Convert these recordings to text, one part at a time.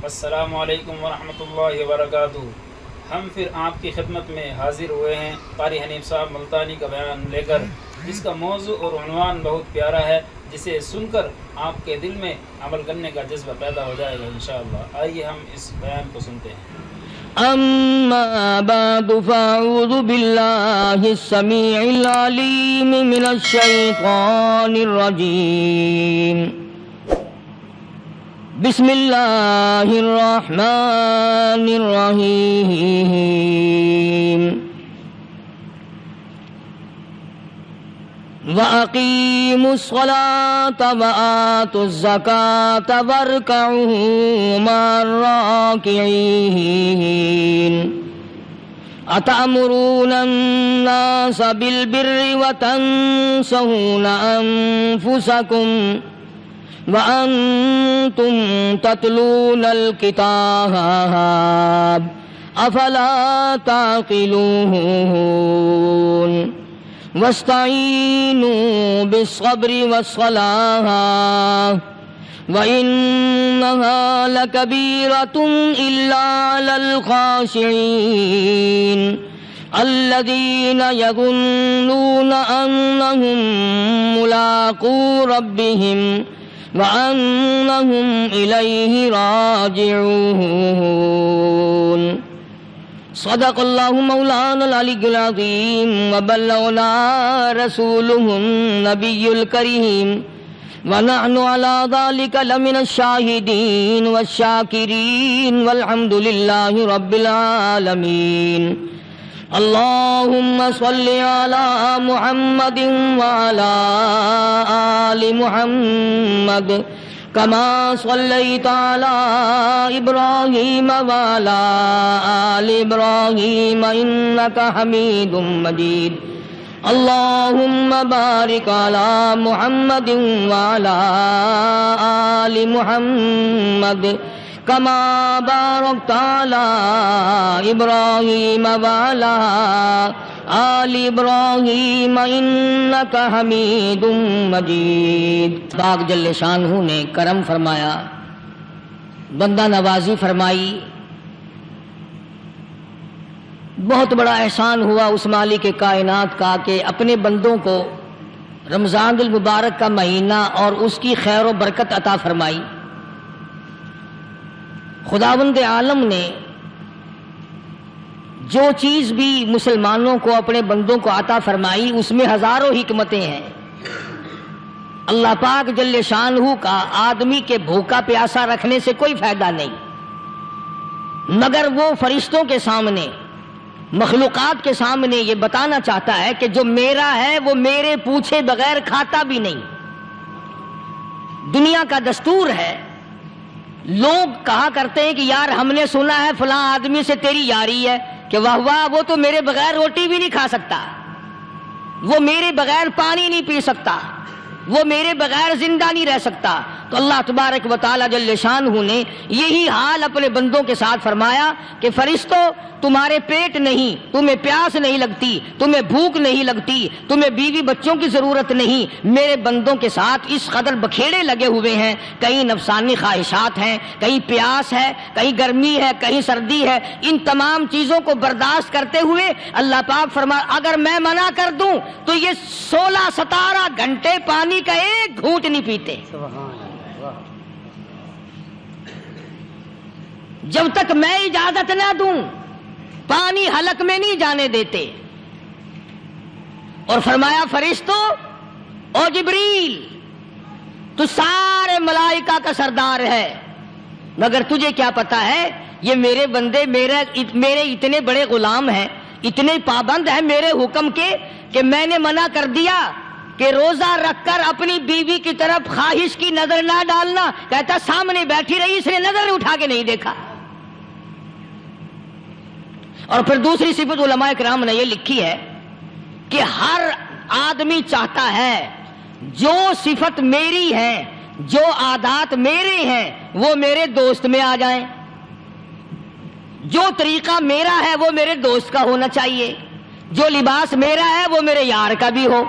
السلام علیکم ورحمۃ اللہ وبرکاتہ۔ ہم پھر آپ کی خدمت میں حاضر ہوئے ہیں قاری حنیف صاحب ملتانی کا بیان لے کر، جس کا موضوع اور عنوان بہت پیارا ہے، جسے سن کر آپ کے دل میں عمل کرنے کا جذبہ پیدا ہو جائے گا انشاءاللہ۔ آئیے ہم اس بیان کو سنتے ہیں۔ اما بعد فاعوذ باللہ السمیع العلیم من الشیطان الرجیم، بسم اللہ الرحمن الرحیم، وَأَقِيمُوا الصَّلَاةَ وَآتُوا الزَّكَاةَ وَارْكَعُوا مَعَ الرَّاكِعِينَ أَتَأْمُرُونَ النَّاسَ بِالْبِرِّ وَتَنْسَوْنَ أَنفُسَكُمْ وَأَنْتُمْ تَتْلُونَ الْكِتَابَ أَفَلَا تَعْقِلُونَ وَاسْتَعِينُوا بِالصَّبْرِ وَالصَّلَاةِ وَإِنَّهَا لَكَبِيرَةٌ إِلَّا عَلَى الْخَاشِعِينَ الَّذِينَ يَظُنُّونَ أَنَّهُمْ مُلَاقُو رَبِّهِمْ وَأَنَّهُمْ إِلَيْهِ رَاجِعُونَ۔ صدق اللہ مولانا العلی العظیم وبلغنا رسولہ النبی الکریم ونحن على ذلك لمن الشاہدین والشاکرین والحمد للہ رب العالمین۔ اللہم صل علی محمد وعلی آل محمد كما صليت على إبراهيم وعلى آل إبراهيم إنك حميد مجيد۔ اللهم بارك على محمد وعلى آل محمد كما باركت على إبراهيم وعلى آل ابراہیم انک حمید مجید۔ پاک جل شانہ نے کرم فرمایا، بندہ نوازی فرمائی، بہت بڑا احسان ہوا اس مالک کائنات کا کہ اپنے بندوں کو رمضان المبارک کا مہینہ اور اس کی خیر و برکت عطا فرمائی۔ خداوند عالم نے جو چیز بھی مسلمانوں کو اپنے بندوں کو عطا فرمائی اس میں ہزاروں حکمتیں ہیں۔ اللہ پاک جل شانہ کا آدمی کے بھوکا پیاسا رکھنے سے کوئی فائدہ نہیں، مگر وہ فرشتوں کے سامنے، مخلوقات کے سامنے یہ بتانا چاہتا ہے کہ جو میرا ہے وہ میرے پوچھے بغیر کھاتا بھی نہیں۔ دنیا کا دستور ہے، لوگ کہا کرتے ہیں کہ یار ہم نے سنا ہے فلاں آدمی سے تیری یاری ہے، کہ واہ واہ وہ تو میرے بغیر روٹی بھی نہیں کھا سکتا، وہ میرے بغیر پانی نہیں پی سکتا، وہ میرے بغیر زندہ نہیں رہ سکتا۔ تو اللہ تبارک و تعالی جل شانہ نے یہی حال اپنے بندوں کے ساتھ فرمایا کہ فرشتوں تمہارے پیٹ نہیں، تمہیں پیاس نہیں لگتی، تمہیں بھوک نہیں لگتی، تمہیں بیوی بچوں کی ضرورت نہیں، میرے بندوں کے ساتھ اس قدر بکھیڑے لگے ہوئے ہیں، کہیں نفسانی خواہشات ہیں، کہیں پیاس ہے، کہیں گرمی ہے، کہیں سردی ہے، ان تمام چیزوں کو برداشت کرتے ہوئے اللہ پاک فرمایا اگر میں منع کر دوں تو یہ 16-17 گھنٹے پانی کا ایک گھونٹ نہیں پیتے، جب تک میں اجازت نہ دوں پانی حلق میں نہیں جانے دیتے۔ اور فرمایا فرشتوں او جبریل تو سارے ملائکہ کا سردار ہے، مگر تجھے کیا پتا ہے یہ میرے بندے میرے اتنے بڑے غلام ہیں، اتنے پابند ہیں میرے حکم کے کہ میں نے منع کر دیا کہ روزہ رکھ کر اپنی بیوی کی طرف خواہش کی نظر نہ ڈالنا، کہتا سامنے بیٹھی رہی اس نے نظر اٹھا کے نہیں دیکھا۔ اور پھر دوسری صفت علماء کرام نے یہ لکھی ہے کہ ہر آدمی چاہتا ہے جو صفت میری ہے، جو عادات میرے ہیں وہ میرے دوست میں آ جائیں، جو طریقہ میرا ہے وہ میرے دوست کا ہونا چاہیے، جو لباس میرا ہے وہ میرے یار کا بھی ہو،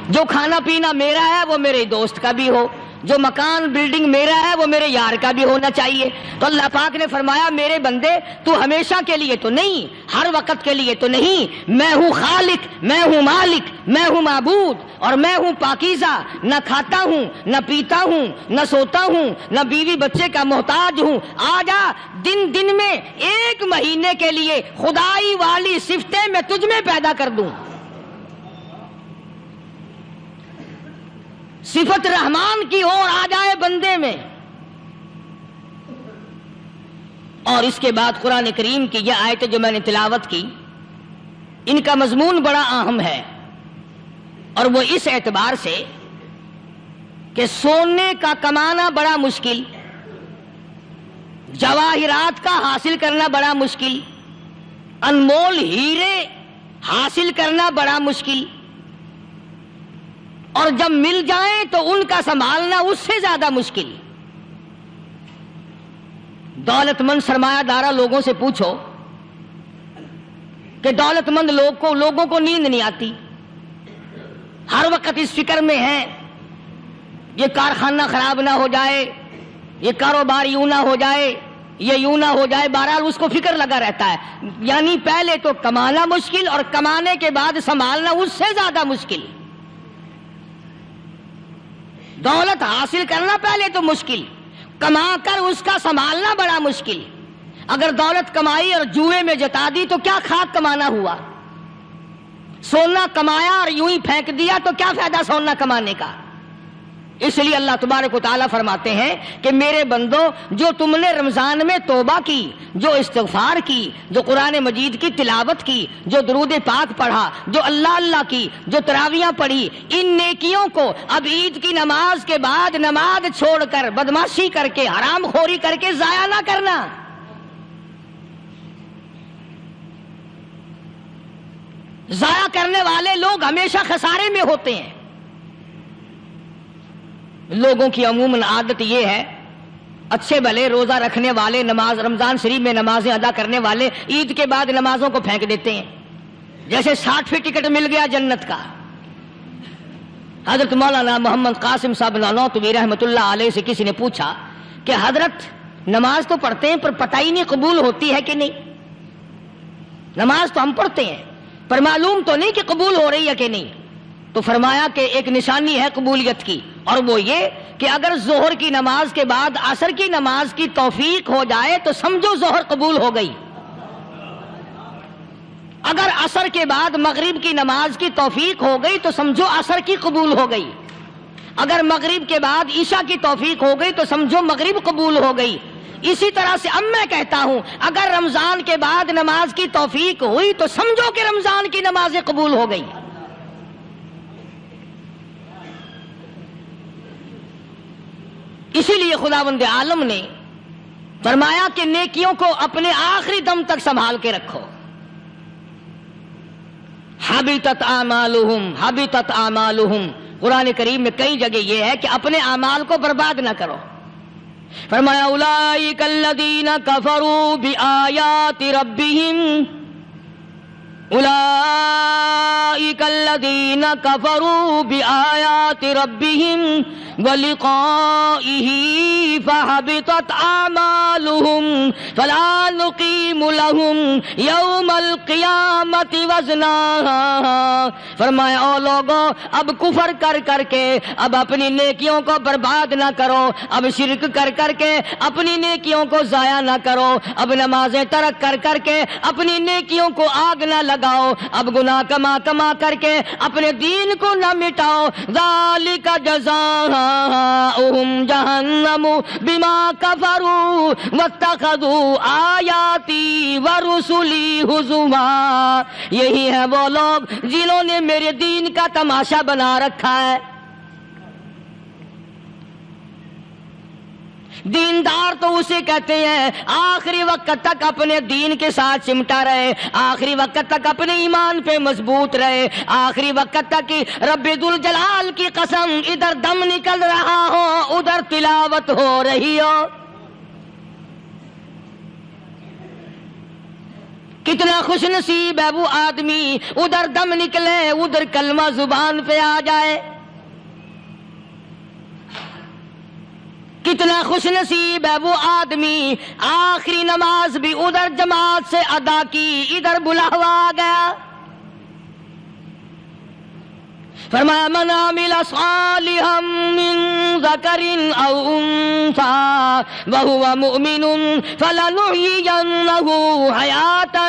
جو کھانا پینا میرا ہے وہ میرے دوست کا بھی ہو، جو مکان بلڈنگ میرا ہے وہ میرے یار کا بھی ہونا چاہیے۔ تو اللہ پاک نے فرمایا میرے بندے تو ہمیشہ کے لیے تو نہیں، ہر وقت کے لیے تو نہیں، میں ہوں خالق، میں ہوں مالک، میں ہوں معبود، اور میں ہوں پاکیزہ، نہ کھاتا ہوں، نہ پیتا ہوں، نہ سوتا ہوں، نہ بیوی بچے کا محتاج ہوں۔ آجا دن میں ایک مہینے کے لیے خدائی والی صفتیں میں تجھ میں پیدا کر دوں، صفت رحمان کی اور آ جائے بندے میں۔ اور اس کے بعد قرآن کریم کی یہ آیتیں جو میں نے تلاوت کی، ان کا مضمون بڑا اہم ہے، اور وہ اس اعتبار سے کہ سونے کا کمانا بڑا مشکل، جواہرات کا حاصل کرنا بڑا مشکل، انمول ہیرے حاصل کرنا بڑا مشکل، اور جب مل جائیں تو ان کا سنبھالنا اس سے زیادہ مشکل۔ دولت مند سرمایہ دارہ لوگوں سے پوچھو کہ دولت مند لوگوں کو نیند نہیں آتی، ہر وقت اس فکر میں ہے یہ کارخانہ خراب نہ ہو جائے، یہ کاروبار یوں نہ ہو جائے، یہ یوں نہ ہو جائے، بہرحال اس کو فکر لگا رہتا ہے۔ یعنی پہلے تو کمانا مشکل، اور کمانے کے بعد سنبھالنا اس سے زیادہ مشکل۔ دولت حاصل کرنا پہلے تو مشکل، کما کر اس کا سنبھالنا بڑا مشکل۔ اگر دولت کمائی اور جوئے میں جتا دی تو کیا خاک کمانا ہوا؟ سونا کمایا اور یوں ہی پھینک دیا تو کیا فائدہ سونا کمانے کا؟ اس لیے اللہ تبارک و تعالیٰ فرماتے ہیں کہ میرے بندو، جو تم نے رمضان میں توبہ کی، جو استغفار کی، جو قرآن مجید کی تلاوت کی، جو درود پاک پڑھا، جو اللہ اللہ کی، جو تراویاں پڑھی، ان نیکیوں کو اب عید کی نماز کے بعد نماز چھوڑ کر، بدماشی کر کے، حرام خوری کر کے ضائع نہ کرنا۔ ضائع کرنے والے لوگ ہمیشہ خسارے میں ہوتے ہیں۔ لوگوں کی عموماً عادت یہ ہے، اچھے بھلے روزہ رکھنے والے، نماز رمضان شریف میں نمازیں ادا کرنے والے عید کے بعد نمازوں کو پھینک دیتے ہیں، جیسے 60 ٹکٹ مل گیا جنت کا۔ حضرت مولانا محمد قاسم صاحب نانوتوی رحمۃ اللہ علیہ سے کسی نے پوچھا کہ حضرت نماز تو پڑھتے ہیں پر پتہ ہی نہیں قبول ہوتی ہے کہ نہیں، نماز تو ہم پڑھتے ہیں پر معلوم تو نہیں کہ قبول ہو رہی ہے کہ نہیں۔ تو فرمایا کہ ایک نشانی ہے قبولیت کی، اور وہ یہ کہ اگر ظہر کی نماز کے بعد عصر کی نماز کی توفیق ہو جائے تو سمجھو ظہر قبول ہو گئی، اگر عصر کے بعد مغرب کی نماز کی توفیق ہو گئی تو سمجھو عصر کی قبول ہو گئی، اگر مغرب کے بعد عشاء کی توفیق ہو گئی تو سمجھو مغرب قبول ہو گئی۔ اسی طرح سے اب میں کہتا ہوں اگر رمضان کے بعد نماز کی توفیق ہوئی تو سمجھو کہ رمضان کی نمازیں قبول ہو گئی۔ اسی لیے خداوند عالم نے فرمایا کہ نیکیوں کو اپنے آخری دم تک سنبھال کے رکھو۔ حبطت اعمالہم، قرآن کریم میں کئی جگہ یہ ہے کہ اپنے اعمال کو برباد نہ کرو۔ فرمایا اولئک الذین کفروا بآیات ربہم، اولئک الذین کفروا بآیات ربہم ولقائہ فحبطت اعمالہم فلا نقیم لہم یوم القیامت وزنا۔ فرمایا او لوگو، اب کفر کر کر کے اب اپنی نیکیوں کو برباد نہ کرو، اب شرک کر کر کے اپنی نیکیوں کو ضائع نہ کرو، اب نمازیں ترک کر کر کے اپنی نیکیوں کو آگ نہ لگاؤ، اب گناہ کما کما کر کے اپنے دین کو نہ مٹاؤ۔ ذالک جزاؤہم جہنم بما کفروا واتخذوا آیاتی ورسلی ہزوا۔ یہی ہے وہ لوگ جنہوں نے میرے دین کا تماشا بنا رکھا ہے۔ دیندار تو اسے کہتے ہیں آخری وقت تک اپنے دین کے ساتھ چمٹا رہے، آخری وقت تک اپنے ایمان پہ مضبوط رہے، آخری وقت تک رب ذوالجلال کی قسم ادھر دم نکل رہا ہو ادھر تلاوت ہو رہی ہو۔ کتنا خوش نصیب ہے وہ آدمی ادھر دم نکلے ادھر کلمہ زبان پہ آ جائے۔ کتنا خوش نصیب ہے وہ آدمی، آخری نماز بھی ادھر جماعت سے ادا کی، ادھر بلاوا آ گیا۔ فرمایا من عمل صالحا من ذکر او انثى وهو مؤمن فلنحيينه حیاتا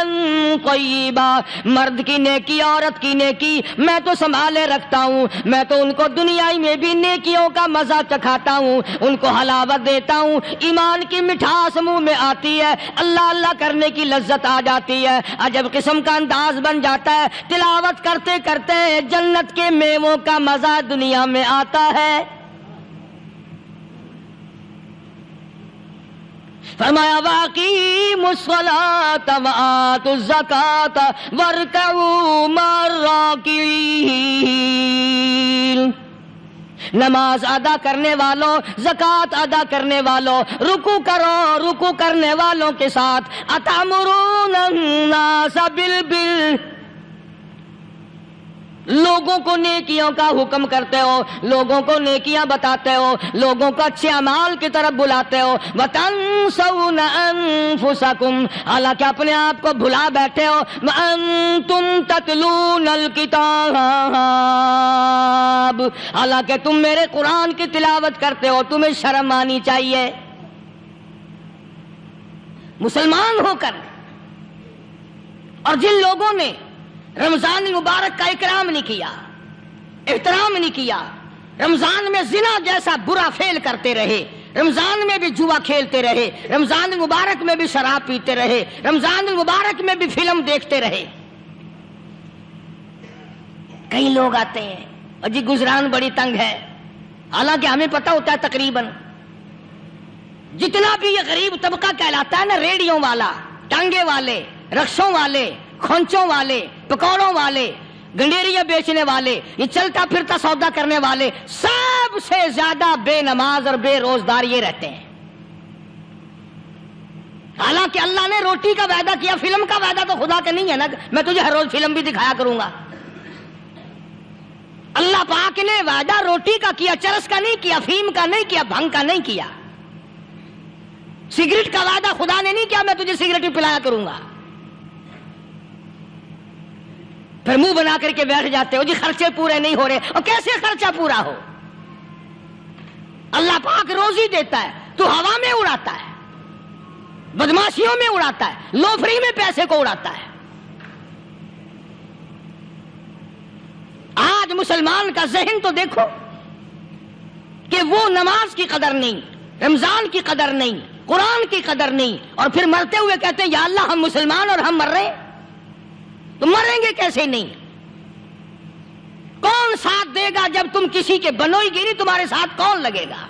طیبہ۔ مرد کی نیکی، عورت کی نیکی میں تو سنبھالے رکھتا ہوں، میں تو ان کو دنیا میں بھی نیکیوں کا مزہ چکھاتا ہوں، ان کو حلاوت دیتا ہوں، ایمان کی مٹھاس منہ میں آتی ہے، اللہ اللہ کرنے کی لذت آ جاتی ہے، عجب قسم کا انداز بن جاتا ہے، تلاوت کرتے کرتے جنت کے میووں کا مزہ دنیا میں آتا ہے۔ فرمایا واقیموا الصلاۃ وآتوا الزکاۃ وارکعوا مع الراکعین۔ نماز ادا کرنے والوں، زکوٰۃ ادا کرنے والوں، رکوع کرو، رکوع کرنے والوں کے ساتھ، اتامرون الناس بالبر، لوگوں کو نیکیوں کا حکم کرتے ہو، لوگوں کو نیکیاں بتاتے ہو، لوگوں کو اچھے اعمال کی طرف بلاتے ہو، وَتَنْسَوْنَ أَنفُسَكُمْ، حالانکہ اپنے آپ کو بھلا بیٹھے ہو، وَأَنْتُمْ تَتْلُونَ الْكِتَابَ، حالانکہ تم میرے قرآن کی تلاوت کرتے ہو، تمہیں شرم آنی چاہیے۔ مسلمان ہو کر اور جن لوگوں نے رمضان المبارک کا اکرام نہیں کیا، احترام نہیں کیا، رمضان میں زنا جیسا برا فعل کرتے رہے، رمضان میں بھی جوا کھیلتے رہے، رمضان المبارک میں بھی شراب پیتے رہے، رمضان المبارک میں بھی فلم دیکھتے رہے۔ کئی لوگ آتے ہیں اور جی گزران بڑی تنگ ہے، حالانکہ ہمیں پتہ ہوتا ہے تقریباً جتنا بھی یہ غریب طبقہ کہلاتا ہے نا، ریڑیوں والا، ٹانگے والے، رکشوں والے، کھونچوں والے، پکوڑوں والے، گنڈیریاں بیچنے والے، یہ چلتا پھرتا سودا کرنے والے، سب سے زیادہ بے نماز اور بے روزدار یہ رہتے ہیں۔ حالانکہ اللہ نے روٹی کا وعدہ کیا، فلم کا وعدہ تو خدا کا نہیں ہے نا، میں تجھے ہر روز فلم بھی دکھایا کروں گا۔ اللہ پاک نے وعدہ روٹی کا کیا، چرس کا نہیں کیا، فیم کا نہیں کیا، بھنگ کا نہیں کیا۔ سگریٹ کا وعدہ خدا نے نہیں کیا میں تجھے سگریٹ بھی پلایا کروں گا۔ پھر منہ بنا کر کے بیٹھ جاتے ہو جی خرچے پورے نہیں ہو رہے، اور کیسے خرچہ پورا ہو؟ اللہ پاک روزی دیتا ہے، تو ہوا میں اڑاتا ہے، بدماشیوں میں اڑاتا ہے، لوفری میں پیسے کو اڑاتا ہے۔ آج مسلمان کا ذہن تو دیکھو کہ وہ نماز کی قدر نہیں، رمضان کی قدر نہیں، قرآن کی قدر نہیں، اور پھر مرتے ہوئے کہتے ہیں یا اللہ ہم مسلمان اور ہم مر رہے ہیں۔ تو مریں گے کیسے نہیں؟ کون ساتھ دے گا جب تم کسی کے بنوئی گیری، تمہارے ساتھ کون لگے گا؟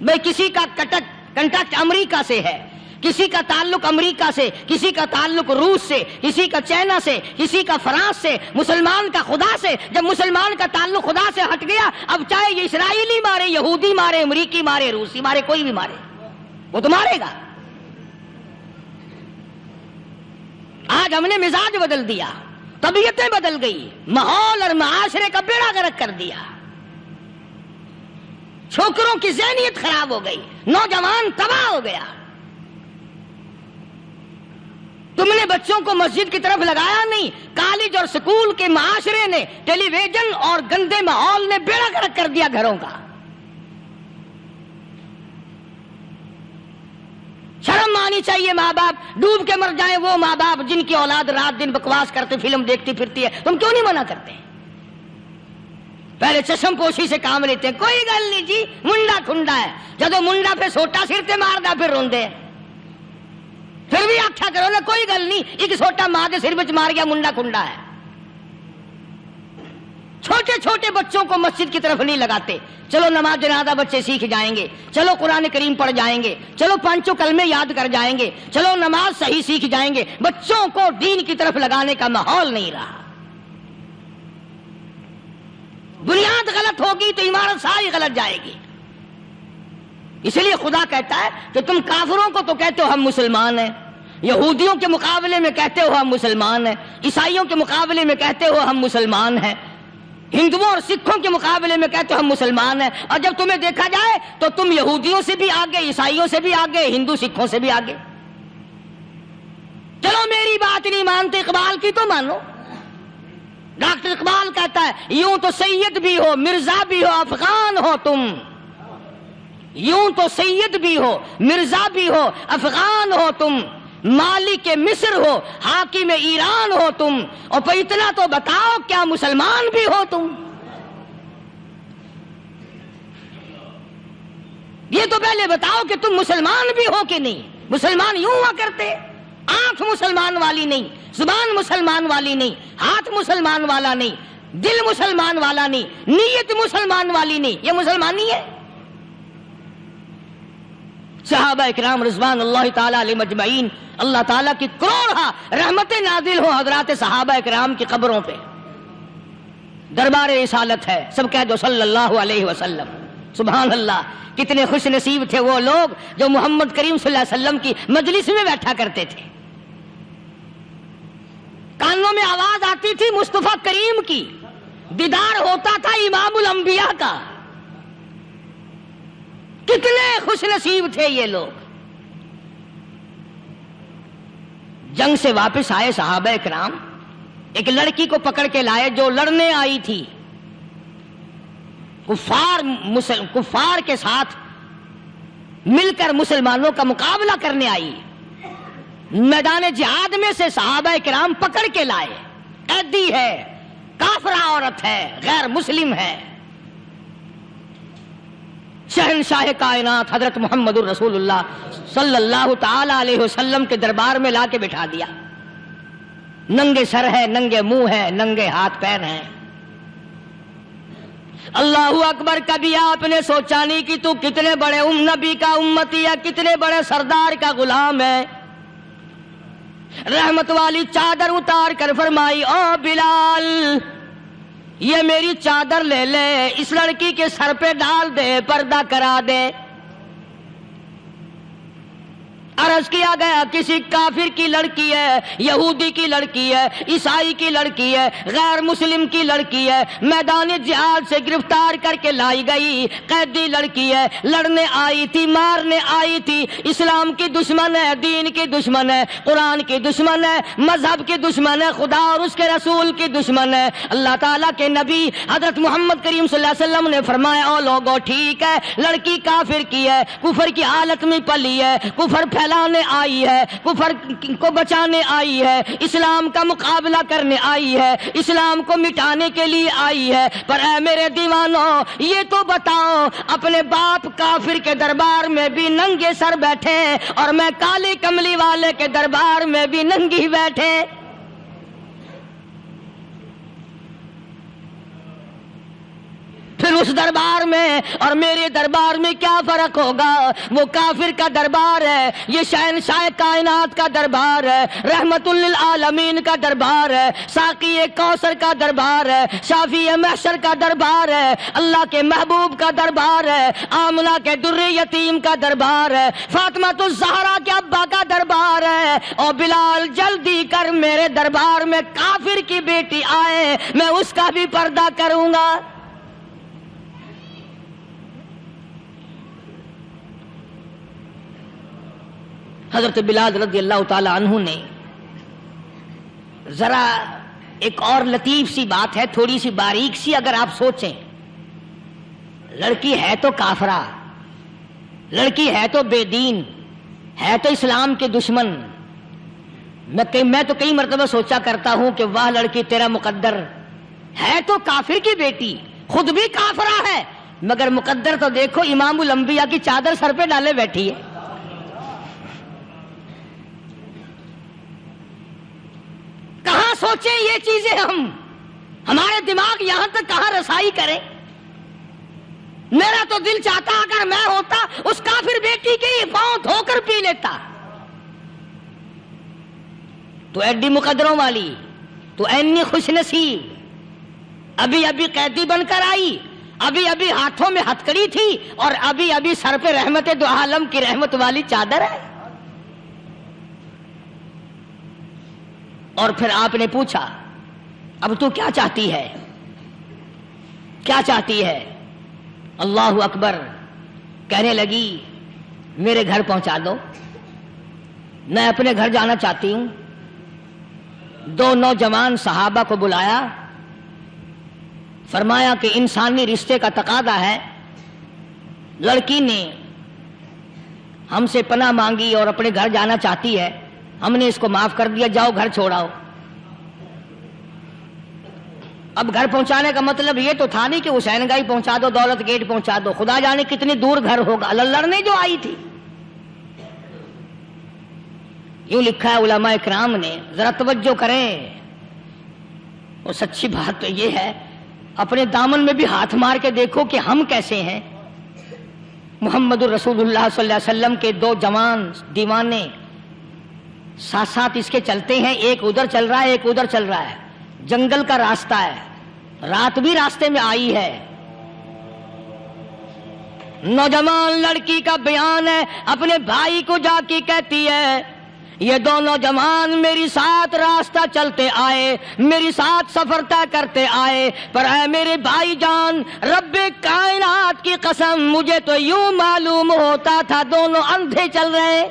بھئی کسی کا کنٹیکٹ امریکہ سے ہے، کسی کا تعلق امریکہ سے، کسی کا تعلق روس سے، کسی کا چائنا سے، کسی کا فرانس سے، مسلمان کا خدا سے۔ جب مسلمان کا تعلق خدا سے ہٹ گیا، اب چاہے یہ اسرائیلی مارے، یہودی مارے، امریکی مارے، روسی مارے، کوئی بھی مارے، وہ تو مارے گا۔ آج ہم نے مزاج بدل دیا، طبیعتیں بدل گئی، ماحول اور معاشرے کا بیڑا غرق کر دیا، چھوکروں کی ذہنیت خراب ہو گئی، نوجوان تباہ ہو گیا۔ تم نے بچوں کو مسجد کی طرف لگایا نہیں، کالج اور سکول کے معاشرے نے، ٹیلی ویژن اور گندے ماحول نے بیڑا غرق کر دیا گھروں کا۔ شرم آنی چاہیے ماں باپ، ڈوب کے مر جائیں وہ ماں باپ جن کی اولاد رات دن بکواس کرتے فلم دیکھتی پھرتی ہے، تم کیوں نہیں منع کرتے؟ پہلے چشم پوشی سے کام لیتے ہیں، کوئی گل نہیں جی منڈا کھنڈا ہے، جدو منڈا پہ سوٹا سر تے ماردا پھر روندے، پھر بھی آکھیا کرو نا کوئی گل نہیں، ایک سوٹا ماں دے سر وچ مار گیا منڈا کھنڈا ہے۔ چھوٹے چھوٹے بچوں کو مسجد کی طرف نہیں لگاتے، چلو نماز جنازہ بچے سیکھ جائیں گے، چلو قرآن کریم پڑھ جائیں گے، چلو پانچوں کلمے یاد کر جائیں گے، چلو نماز صحیح سیکھ جائیں گے، بچوں کو دین کی طرف لگانے کا ماحول نہیں رہا۔ بنیاد غلط ہوگی تو عمارت ساری غلط جائے گی۔ اس لیے خدا کہتا ہے کہ تم کافروں کو تو کہتے ہو ہم مسلمان ہیں، یہودیوں کے مقابلے میں کہتے ہو ہم مسلمان ہیں، عیسائیوں کے مقابلے میں کہتے ہو ہم مسلمان ہیں، ہندوؤں اور سکھوں کے مقابلے میں کہتے ہو ہم مسلمان ہیں، اور جب تمہیں دیکھا جائے تو تم یہودیوں سے بھی آگے، عیسائیوں سے بھی آگے، ہندو سکھوں سے بھی آگے۔ چلو میری بات نہیں مانتے، اقبال کی تو مانو۔ ڈاکٹر اقبال کہتا ہے یوں تو سید بھی ہو، مرزا بھی ہو، افغان ہو تم، یوں تو سید بھی ہو، مرزا بھی ہو، افغان ہو تم، مالک مصر ہو، حاکم ایران ہو تم، اور پھر اتنا تو بتاؤ کیا مسلمان بھی ہو تم؟ یہ تو پہلے بتاؤ کہ تم مسلمان بھی ہو کہ نہیں۔ مسلمان یوں ہوا کرتے، آنکھ مسلمان والی نہیں، زبان مسلمان والی نہیں، ہاتھ مسلمان والا نہیں، دل مسلمان والا نہیں، نیت مسلمان والی نہیں، یہ مسلمانی ہے؟ صحابہ اکرام رضوان اللہ تعالی علیہ مجمعین، اللہ تعالیٰ کی کروڑہ رحمتیں نازل ہو حضرات صحابہ اکرام کی قبروں پہ۔ دربار رسالت ہے، سب کہہ دو صلی اللہ علیہ وسلم۔ سبحان اللہ، کتنے خوش نصیب تھے وہ لوگ جو محمد کریم صلی اللہ علیہ وسلم کی مجلس میں بیٹھا کرتے تھے۔ کانوں میں آواز آتی تھی مصطفیٰ کریم کی، دیدار ہوتا تھا امام الانبیاء کا۔ کتنے خوش نصیب تھے یہ لوگ۔ جنگ سے واپس آئے صحابہ اکرام، ایک لڑکی کو پکڑ کے لائے جو لڑنے آئی تھی، کفار کے ساتھ مل کر مسلمانوں کا مقابلہ کرنے آئی۔ میدان جہاد میں سے صحابہ کرام پکڑ کے لائے، قیدی ہے، کافرہ عورت ہے، غیر مسلم ہے۔ شہنشاہ کائنات حضرت محمد الرسول اللہ صلی اللہ تعالی علیہ وسلم کے دربار میں لا کے بٹھا دیا۔ ننگے سر ہے، ننگے منہ ہے، ننگے ہاتھ پیر ہیں۔ اللہ اکبر، کبھی آپ نے سوچا نہیں کہ تو کتنے بڑے نبی کا امتی ہے، کتنے بڑے سردار کا غلام ہے؟ رحمت والی چادر اتار کر فرمائی، او بلال یہ میری چادر لے لے، اس لڑکی کے سر پہ ڈال دے، پردہ کرا دے۔ عرض کیا گیا کسی کافر کی لڑکی ہے، یہودی کی لڑکی ہے، عیسائی کی لڑکی ہے، غیر مسلم کی لڑکی ہے، میدان جہاد سے گرفتار کر کے لائی گئی، قیدی لڑکی ہے، لڑنے آئی تھی، مارنے آئی تھی، اسلام کی دشمن ہے، دین کی دشمن ہے، قرآن کی دشمن ہے، مذہب کی دشمن ہے، خدا اور اس کے رسول کی دشمن ہے۔ اللہ تعالیٰ کے نبی حضرت محمد کریم صلی اللہ علیہ وسلم نے فرمایا، او لوگو ٹھیک ہے، لڑکی کافر کی ہے، کفر کی حالت میں پلی ہے، کفر لانے آئی ہے، کفر کو بچانے آئی ہے، اسلام کا مقابلہ کرنے آئی ہے، اسلام کو مٹانے کے لیے آئی ہے، پر اے میرے دیوانوں یہ تو بتاؤ، اپنے باپ کافر کے دربار میں بھی ننگے سر بیٹھے اور میں کالی کملی والے کے دربار میں بھی ننگی بیٹھے۔ پھر اس دربار میں اور میرے دربار میں کیا فرق ہوگا؟ وہ کافر کا دربار ہے، یہ شہنشاہ کائنات کا دربار ہے، رحمت للعالمین کا دربار ہے، ساقی کوثر کا دربار ہے، شافی محشر کا دربار ہے، اللہ کے محبوب کا دربار ہے، آمنہ کے در یتیم کا دربار ہے، فاطمہ الزہرا کے ابا کا دربار ہے۔ اور بلال جلدی کر، میرے دربار میں کافر کی بیٹی آئے، میں اس کا بھی پردہ کروں گا۔ حضرت بلال رضی اللہ تعالی عنہ نے ذرا ایک اور لطیف سی بات ہے، تھوڑی سی باریک سی، اگر آپ سوچیں، لڑکی ہے تو کافرہ، لڑکی ہے تو بے دین، ہے تو اسلام کے دشمن۔ میں تو کئی مرتبہ سوچا کرتا ہوں کہ واہ لڑکی تیرا مقدر، ہے تو کافر کی بیٹی، خود بھی کافرہ ہے، مگر مقدر تو دیکھو، امام الانبیاء کی چادر سر پہ ڈالے بیٹھی ہے۔ کہاں سوچیں یہ چیزیں، ہمارے دماغ یہاں تک کہاں رسائی کریں؟ میرا تو دل چاہتا اگر میں ہوتا اس کافر بیٹی کی پاؤں دھو کر پی لیتا۔ تو ایڈی مقدروں والی، تو اینی خوش نصیب، ابھی قیدی بن کر آئی، ابھی ہاتھوں میں ہتکڑی تھی، اور ابھی سر پہ رحمت دو عالم کی رحمت والی چادر ہے۔ اور پھر آپ نے پوچھا اب تو کیا چاہتی ہے؟ کیا چاہتی ہے؟ اللہ اکبر، کہنے لگی میرے گھر پہنچا دو، میں اپنے گھر جانا چاہتی ہوں۔ دو نوجوان صحابہ کو بلایا، فرمایا کہ انسانی رشتے کا تقاضا ہے، لڑکی نے ہم سے پناہ مانگی اور اپنے گھر جانا چاہتی ہے، ہم نے اس کو معاف کر دیا، جاؤ گھر چھوڑاؤ۔ اب گھر پہنچانے کا مطلب یہ تو تھا نہیں کہ حسین گائی پہنچا دو، دولت گیٹ پہنچا دو، خدا جانے کتنی دور گھر ہوگا، لڑنے جو آئی تھی۔ یوں لکھا ہے علماء اکرام نے، ذرا توجہ کریں، اور سچی بات تو یہ ہے، اپنے دامن میں بھی ہاتھ مار کے دیکھو کہ ہم کیسے ہیں۔ محمد الرسول اللہ صلی اللہ علیہ وسلم کے دو جوان دیوانے ساتھ ساتھ اس کے چلتے ہیں، ایک ادھر چل رہا ہے ایک ادھر چل رہا ہے، جنگل کا راستہ ہے، رات بھی راستے میں آئی ہے۔ نوجوان لڑکی کا بیان ہے، اپنے بھائی کو جا کے کہتی ہے یہ دونوں جوان میری ساتھ راستہ چلتے آئے، میری ساتھ سفر طے کرتے آئے، پر اے میرے بھائی جان، رب کائنات کی قسم مجھے تو یوں معلوم ہوتا تھا دونوں اندھے چل رہے،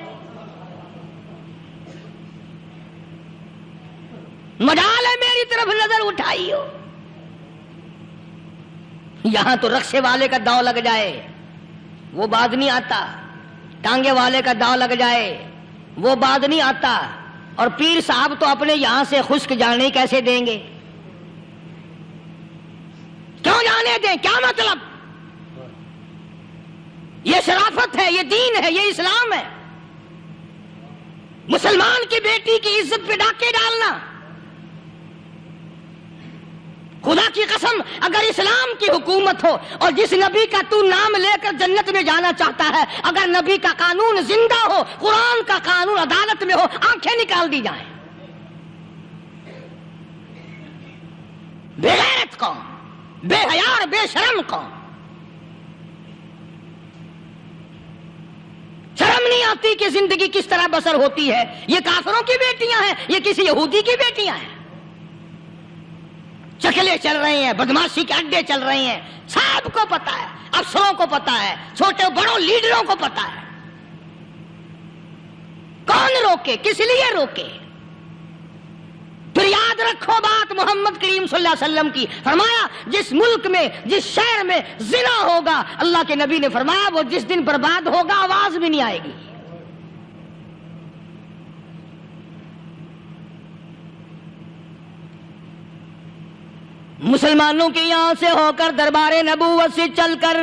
مجال ہے میری طرف نظر اٹھائی ہو۔ یہاں تو رکشے والے کا داؤ لگ جائے وہ بعد نہیں آتا، ٹانگے والے کا داؤ لگ جائے وہ بعد نہیں آتا، اور پیر صاحب تو اپنے یہاں سے خشک جانے کیسے دیں گے؟ کیوں جانے دیں؟ کیا مطلب؟ یہ شرافت ہے، یہ دین ہے، یہ اسلام ہے۔ مسلمان کی بیٹی کی عزت پہ ڈاکے ڈالنا، خدا کی قسم اگر اسلام کی حکومت ہو اور جس نبی کا تو نام لے کر جنت میں جانا چاہتا ہے، اگر نبی کا قانون زندہ ہو، قرآن کا قانون عدالت میں ہو، آنکھیں نکال دی جائیں۔ بے غیرت قوم، بے حیا اور بے شرم قوم، شرم نہیں آتی کہ زندگی کس طرح بسر ہوتی ہے۔ یہ کافروں کی بیٹیاں ہیں، یہ کسی یہودی کی بیٹیاں ہیں، چکلے چل رہے ہیں، بدماشی کے اڈے چل رہے ہیں، سب کو پتا ہے، افسروں کو پتا ہے، چھوٹے بڑوں لیڈروں کو پتا ہے۔ کون روکے؟ کس لیے روکے؟ پھر یاد رکھو بات محمد کریم صلی اللہ علیہ وسلم کی، فرمایا جس ملک میں جس شہر میں زنا ہوگا، اللہ کے نبی نے فرمایا وہ جس دن برباد ہوگا آواز بھی نہیں آئے گی۔ مسلمانوں کے یہاں سے ہو کر دربار نبوت سے چل کر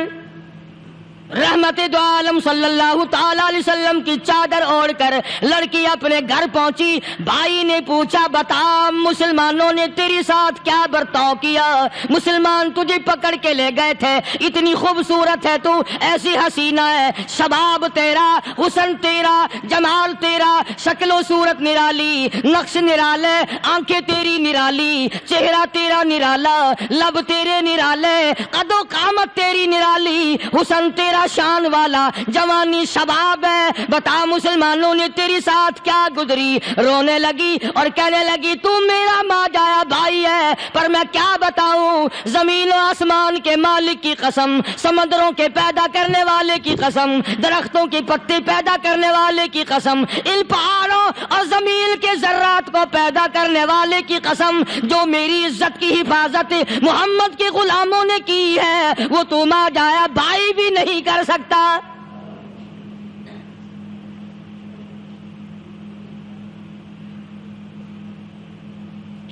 رحمت دو عالم صلی اللہ تعالی علیہ وسلم کی چادر اوڑھ کر لڑکی اپنے گھر پہنچی۔ بھائی نے پوچھا بتا مسلمانوں نے تیری ساتھ کیا برتاؤ کیا؟ مسلمان تجھے پکڑ کے لے گئے تھے، اتنی خوبصورت ہے تو، ایسی حسینہ ہے، شباب تیرا، حسن تیرا، جمال تیرا، شکل و صورت نرالی، نقش نرالے، آنکھیں تیری نرالی، چہرہ تیرا نرالا، لب تیرے نرالے، قد و قامت تیری نرالی، حسن تیرا شان والا، جوانی شباب ہے، بتا مسلمانوں نے تیری ساتھ کیا گزری؟ رونے لگی اور کہنے لگی تو میرا ماں جایا بھائی ہے، پر میں کیا بتاؤں، زمین و آسمان کے مالک کی قسم، سمندروں کے پیدا کرنے والے کی قسم، درختوں کی پتے پیدا کرنے والے کی قسم، ان پہاڑوں اور زمین کے ذرات کو پیدا کرنے والے کی قسم، جو میری عزت کی حفاظت محمد کے غلاموں نے کی ہے، وہ تو ماں جایا بھائی بھی نہیں کر سکتا۔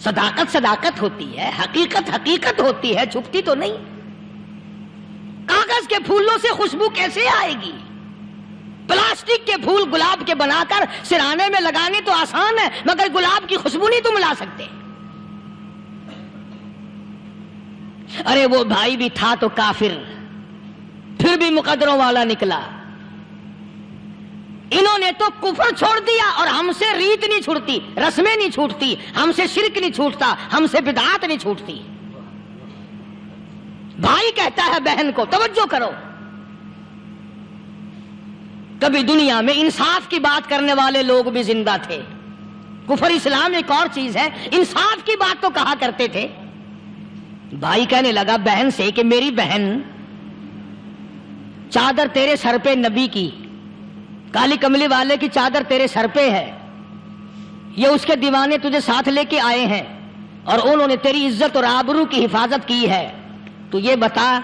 صداقت صداقت ہوتی ہے، حقیقت حقیقت ہوتی ہے، چھپتی تو نہیں۔ کاغذ کے پھولوں سے خوشبو کیسے آئے گی؟ پلاسٹک کے پھول گلاب کے بنا کر سرانے میں لگانے تو آسان ہے، مگر گلاب کی خوشبو نہیں تم لا سکتے۔ ارے وہ بھائی بھی تھا تو کافر، پھر بھی مقدروں والا نکلا۔ انہوں نے تو کفر چھوڑ دیا، اور ہم سے ریت نہیں چھوٹتی، رسمیں نہیں چھوٹتی، ہم سے شرک نہیں چھوٹتا، ہم سے بدعات نہیں چھوٹتی۔ بھائی کہتا ہے بہن کو، توجہ کرو، کبھی دنیا میں انصاف کی بات کرنے والے لوگ بھی زندہ تھے۔ کفر اسلام ایک اور چیز ہے، انصاف کی بات تو کہا کرتے تھے۔ بھائی کہنے لگا بہن سے کہ میری بہن، چادر تیرے سر پہ نبی کی، کالی کملی والے کی چادر تیرے سر پہ ہے، یہ اس کے دیوانے تجھے ساتھ لے کے آئے ہیں اور انہوں نے تیری عزت اور آبرو کی حفاظت کی ہے، تو یہ بتا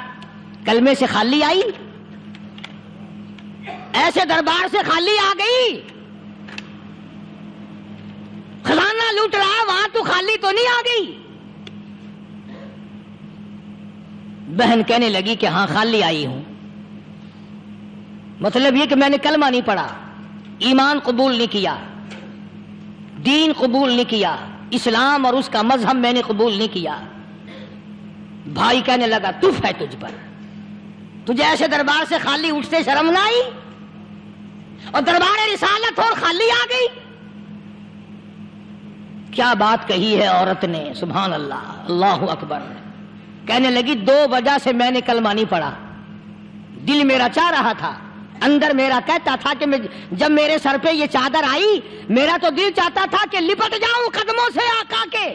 کلمے سے خالی آئی؟ ایسے دربار سے خالی آ گئی؟ خزانہ لوٹ رہا وہاں تو خالی تو نہیں آ گئی؟ بہن کہنے لگی کہ ہاں خالی آئی ہوں، مطلب یہ کہ میں نے کلمہ نہیں پڑھا، ایمان قبول نہیں کیا، دین قبول نہیں کیا، اسلام اور اس کا مذہب میں نے قبول نہیں کیا۔ بھائی کہنے لگا تف ہے تجھ پر، تجھے ایسے دربار سے خالی اٹھتے شرم نہ آئی؟ اور دربار رسالت اور خالی آ گئی؟ کیا بات کہی ہے عورت نے، سبحان اللہ، اللہ اکبر۔ کہنے لگی 2 وجہ سے میں نے کلمہ نہیں پڑھا، دل میرا چاہ رہا تھا، اندر میرا کہتا تھا کہ جب میرے سر پہ یہ چادر آئی میرا تو دل چاہتا تھا کہ لپٹ جاؤں قدموں سے آقا کے۔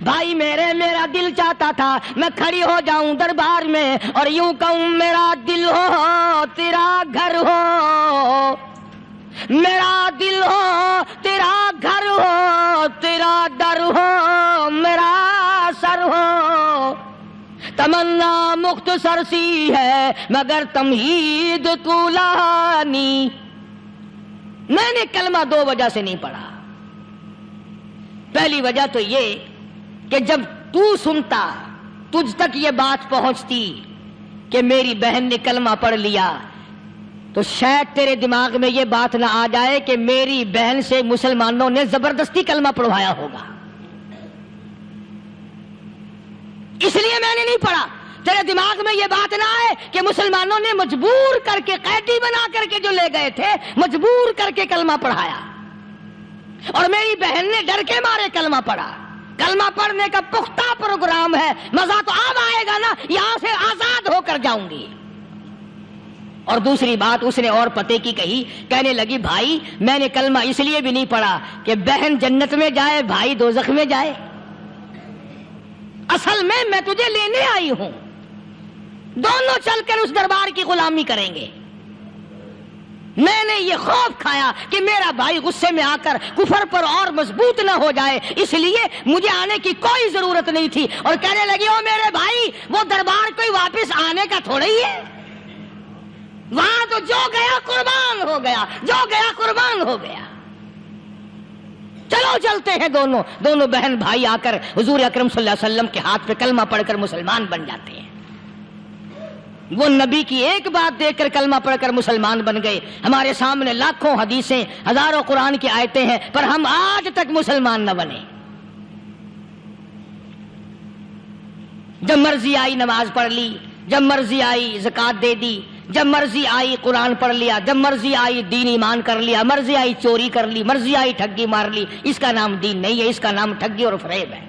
بھائی میرا دل چاہتا تھا میں کھڑی ہو جاؤں دربار میں اور یوں کہوں میرا دل ہو تیرا گھر ہو، میرا دل ہو تیرا گھر ہو، تیرا در ہو میرا سر ہو، تمنا مختصر سی ہے مگر تمہید طولانی۔ میں نے کلمہ 2 وجہ سے نہیں پڑھا۔ پہلی وجہ تو یہ کہ جب تو سنتا، تجھ تک یہ بات پہنچتی کہ میری بہن نے کلمہ پڑھ لیا، تو شاید تیرے دماغ میں یہ بات نہ آ جائے کہ میری بہن سے مسلمانوں نے زبردستی کلمہ پڑھوایا ہوگا، اس لیے میں نے نہیں پڑھا۔ تیرے دماغ میں یہ بات نہ آئے کہ مسلمانوں نے مجبور کر کے، قیدی بنا کر کے جو لے گئے تھے، مجبور کر کے کلمہ پڑھایا اور میری بہن نے ڈر کے مارے کلمہ پڑھا۔ کلمہ پڑھنے کا پختہ پروگرام ہے، مزہ تو اب آئے گا نا، یہاں سے آزاد ہو کر جاؤں گی۔ اور دوسری بات اس نے اور پتے کی کہی، کہنے لگی بھائی میں نے کلمہ اس لیے بھی نہیں پڑھا کہ بہن جنت میں جائے بھائی دوزخ میں جائے، اصل میں تجھے لینے آئی ہوں، دونوں چل کر اس دربار کی غلامی کریں گے۔ میں نے یہ خوف کھایا کہ میرا بھائی غصے میں آ کر کفر پر اور مضبوط نہ ہو جائے، اس لیے مجھے آنے کی کوئی ضرورت نہیں تھی۔ اور کہنے لگی او میرے بھائی وہ دربار کوئی واپس آنے کا تھوڑا ہی ہے، وہاں تو جو گیا قربان ہو گیا، جو گیا قربان ہو گیا۔ چلو چلتے ہیں دونوں بہن بھائی آ کر حضور اکرم صلی اللہ علیہ وسلم کے ہاتھ پہ کلمہ پڑھ کر مسلمان بن جاتے ہیں۔ وہ نبی کی ایک بات دیکھ کر کلمہ پڑھ کر مسلمان بن گئے۔ ہمارے سامنے لاکھوں حدیثیں، ہزاروں قرآن کی آیتیں ہیں، پر ہم آج تک مسلمان نہ بنے۔ جب مرضی آئی نماز پڑھ لی، جب مرضی آئی زکوٰۃ دے دی، جب مرضی آئی قرآن پڑھ لیا، جب مرضی آئی دین ایمان کر لیا، مرضی آئی چوری کر لی، مرضی آئی ٹھگی مار لی۔ اس کا نام دین نہیں ہے، اس کا نام ٹھگی اور فریب ہے۔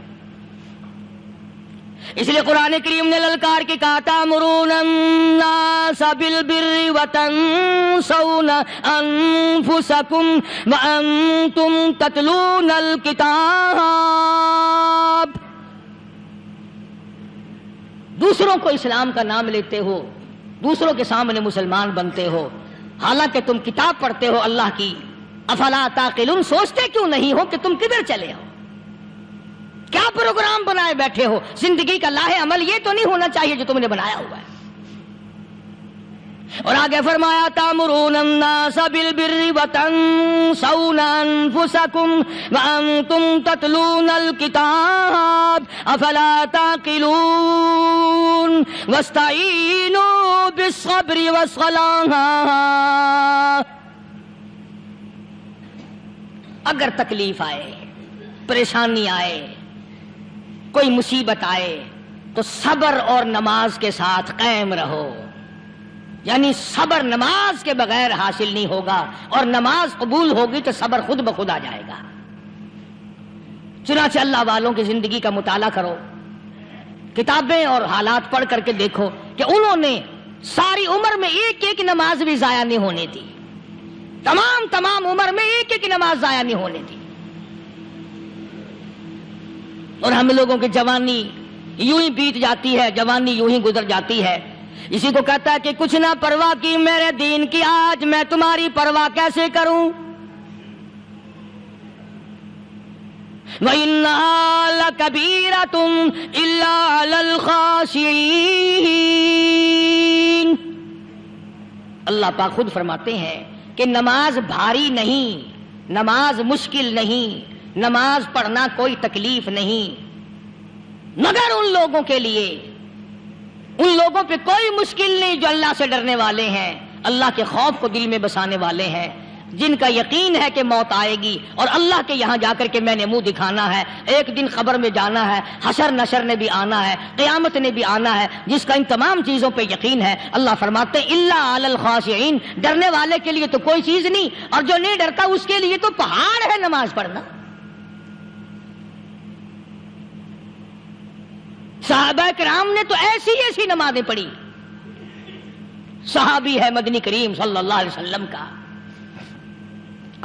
اس لیے قرآن کریم نے للکار کے کہا تأمرون الناس بالبر وتنسون انفسکم وانتم تتلون الکتاب۔ دوسروں کو اسلام کا نام لیتے ہو، دوسروں کے سامنے مسلمان بنتے ہو، حالانکہ تم کتاب پڑھتے ہو اللہ کی۔ افلا تعقلون، سوچتے کیوں نہیں ہو کہ تم کدھر چلے ہو؟ کیا پروگرام بنائے بیٹھے ہو؟ زندگی کا لاہ عمل یہ تو نہیں ہونا چاہیے جو تم نے بنایا ہوا ہے۔ اور آگے فرمایا تأمرون الناس بالبر وتنسون انفسکم وانتم تتلون الکتاب افلا تعقلون واستعینوا بالصبر والصلاۃ۔ اگر تکلیف آئے، پریشانی آئے، کوئی مصیبت آئے تو صبر اور نماز کے ساتھ قائم رہو۔ یعنی صبر نماز کے بغیر حاصل نہیں ہوگا، اور نماز قبول ہوگی تو صبر خود بخود آ جائے گا۔ چنانچہ اللہ والوں کی زندگی کا مطالعہ کرو، کتابیں اور حالات پڑھ کر کے دیکھو کہ انہوں نے ساری عمر میں ایک ایک نماز بھی ضائع نہیں ہونے دی، تمام عمر میں ایک ایک نماز ضائع نہیں ہونے دی۔ اور ہم لوگوں کی جوانی یوں ہی بیت جاتی ہے، جوانی یوں ہی گزر جاتی ہے۔ اسی کو کہتا ہے کہ کچھ نہ پرواہ کی میرے دین کی، آج میں تمہاری پرواہ کیسے کروں؟ وَإِنَّهَا لَكَبِيرَةٌ إِلَّا عَلَى الْخَاشِعِينَ۔ اللہ پاک خود فرماتے ہیں کہ نماز بھاری نہیں، نماز مشکل نہیں، نماز پڑھنا کوئی تکلیف نہیں، مگر ان لوگوں کے لیے، ان لوگوں پہ کوئی مشکل نہیں جو اللہ سے ڈرنے والے ہیں، اللہ کے خوف کو دل میں بسانے والے ہیں، جن کا یقین ہے کہ موت آئے گی اور اللہ کے یہاں جا کر کے میں نے منہ دکھانا ہے، ایک دن قبر میں جانا ہے، حشر نشر نے بھی آنا ہے، قیامت نے بھی آنا ہے، جس کا ان تمام چیزوں پہ یقین ہے۔ اللہ فرماتے ہیں الا علی الخاشعین، ڈرنے والے کے لیے تو کوئی چیز نہیں، اور جو نہیں ڈرتا اس کے لیے تو پہاڑ ہے نماز پڑھنا۔ صحابہ کرام نے تو ایسی ایسی نمازیں پڑھی۔ صحابی ہے مدنی کریم صلی اللہ علیہ وسلم کا،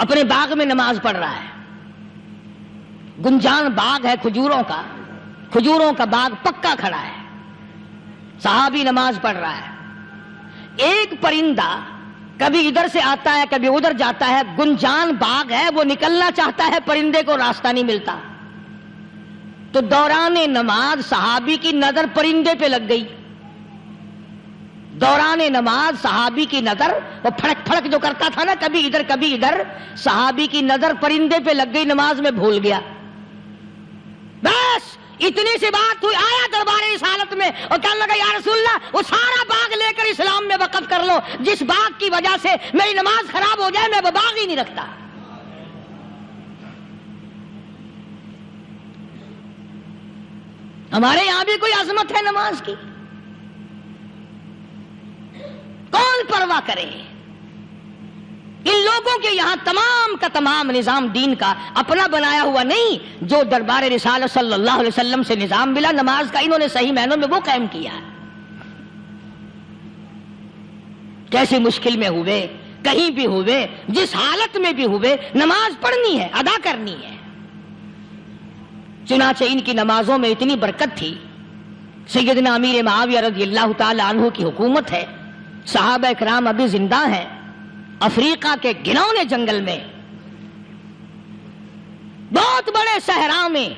اپنے باغ میں نماز پڑھ رہا ہے، گنجان باغ ہے کھجوروں کا باغ پکا کھڑا ہے، صحابی نماز پڑھ رہا ہے۔ ایک پرندہ کبھی ادھر سے آتا ہے کبھی ادھر جاتا ہے، گنجان باغ ہے، وہ نکلنا چاہتا ہے، پرندے کو راستہ نہیں ملتا، تو دوران نماز صحابی کی نظر پرندے پہ لگ گئی۔ دوران نماز صحابی کی نظر، وہ پھڑک پھڑک جو کرتا تھا نا کبھی ادھر، صحابی کی نظر پرندے پہ لگ گئی، نماز میں بھول گیا۔ بس اتنی سی بات ہوئی، آیا دربار رسالت میں اور کہنے لگا یا رسول اللہ وہ سارا باغ لے کر اسلام میں وقف کر لو، جس باغ کی وجہ سے میری نماز خراب ہو جائے میں وہ باغ ہی نہیں رکھتا۔ ہمارے یہاں بھی کوئی عظمت ہے نماز کی، کون پرواہ کرے؟ ان لوگوں کے یہاں تمام کا تمام نظام دین کا اپنا بنایا ہوا نہیں، جو دربار رسالت صلی اللہ علیہ وسلم سے نظام ملا نماز کا، انہوں نے صحیح معنوں میں وہ قائم کیا۔ کیسی مشکل میں ہوئے، کہیں بھی ہوئے، جس حالت میں بھی ہوئے، نماز پڑھنی ہے، ادا کرنی ہے۔ چنانچہ ان کی نمازوں میں اتنی برکت تھی، سیدنا امیر معاویہ رضی اللہ تعالی عنہ کی حکومت ہے، صحابہ کرام ابھی زندہ ہیں، افریقہ کے گھنونے جنگل میں بہت بڑے صحرا میں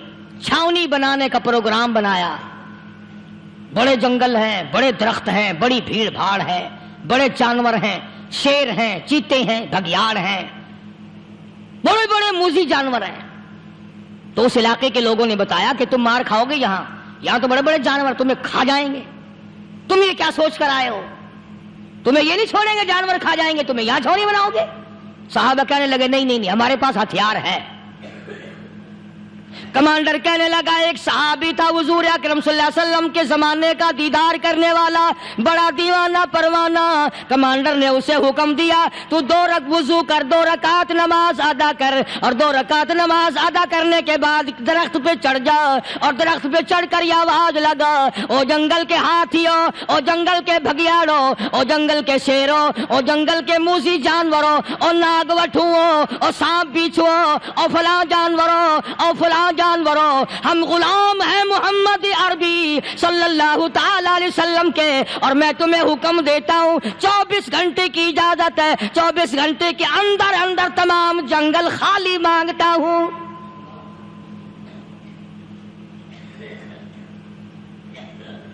چھاونی بنانے کا پروگرام بنایا۔ بڑے جنگل ہیں، بڑے درخت ہیں، بڑی بھیڑ بھاڑ ہے، بڑے جانور ہیں، شیر ہیں، چیتے ہیں، بھگیاڑ ہیں، بڑے بڑے موذی جانور ہیں۔ تو اس علاقے کے لوگوں نے بتایا کہ تم مار کھاؤ گے، یہاں تو بڑے بڑے جانور تمہیں کھا جائیں گے، تم یہ کیا سوچ کر آئے ہو؟ تمہیں یہ نہیں چھوڑیں گے، جانور کھا جائیں گے، تمہیں یہاں چھوڑی بناؤ گے؟ صحابہ کہنے لگے نہیں، ہمارے پاس ہتھیار ہے۔ کمانڈر کہنے لگا، ایک صحابی تھا حضور اکرم صلی اللہ علیہ وسلم کے زمانے کا دیدار کرنے والا، بڑا دیوانہ پروانہ۔ کمانڈر نے اسے حکم دیا تو 2 وضو کر، 2 رکعت نماز ادا کر، اور 2 رکعت نماز ادا کرنے کے بعد درخت پہ چڑھ جا، اور درخت پہ چڑھ کر یہ آواز لگا، او جنگل کے ہاتھیوں، او جنگل کے بھگیاڑوں، او جنگل کے شیروں، او جنگل کے موذی جانوروں، او ناگ وٹھوؤں، او سانپ بیچھوؤں، او فلاں جانوروں، او فلاں جانوروں، ہم غلام ہیں محمد عربی صلی اللہ تعالی علیہ وسلم کے، اور میں تمہیں حکم دیتا ہوں 24 گھنٹے کی اجازت ہے، 24 گھنٹے کے اندر تمام جنگل خالی مانگتا ہوں۔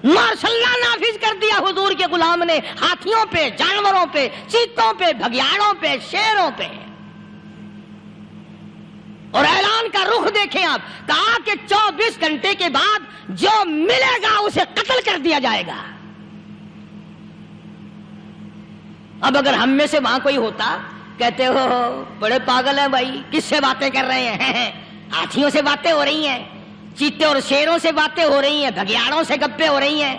ماشاء اللہ نافذ کر دیا حضور کے غلام نے، ہاتھیوں پہ، جانوروں پہ، چیتوں پہ، بھگیاڑوں پہ، شیروں پہ۔ اور اعلان کا رخ دیکھیں آپ، کہا کہ 24 گھنٹے کے بعد جو ملے گا اسے قتل کر دیا جائے گا۔ اب اگر ہم میں سے وہاں کوئی ہوتا، کہتے ہو بڑے پاگل ہیں بھائی، کس سے باتیں کر رہے ہیں؟ ہاتھیوں سے باتیں ہو رہی ہیں، چیتے اور شیروں سے باتیں ہو رہی ہیں، بھگیاڑوں سے گپیں ہو رہی ہیں،